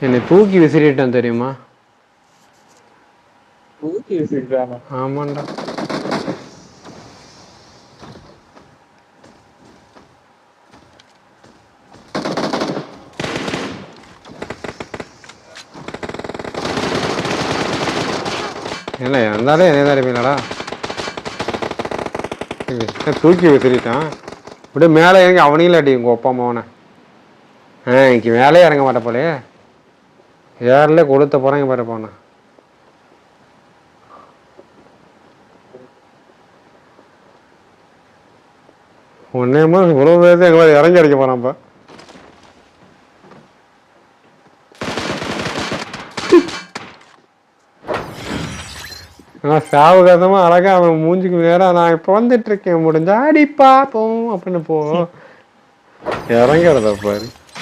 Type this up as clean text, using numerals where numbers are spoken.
என்னை தூக்கி விசிறிட்டான் தெரியுமா? தூக்கி விசிறிட்டானா? ஆமாண்டா. இல்லை இருந்தாலும் என்னதான் இருப்பீங்களாடா. தூக்கி விசிறிட்டான். இப்படியே மேலே இறங்கி அவனையும் அடி உங்கள் அப்பா அம்மாவனை. இன்னைக்கு மேலே இறங்க மாட்டேன் போலே. யாரில் கொளுத்த போகிறாங்க பாரு போன. ஒன்னேமா இவ்வளோ பேர் எங்களை இறங்கி அடிக்க போகிறான்ப்பா. சாவகாசமாக அழகாக அவன் மூஞ்சிக்கு நேரம் நான் இப்போ வந்துட்டு இருக்கேன் முடிஞ்சா அடி பார்ப்போம் அப்படின்னு போ இறங்கிறத பாரு.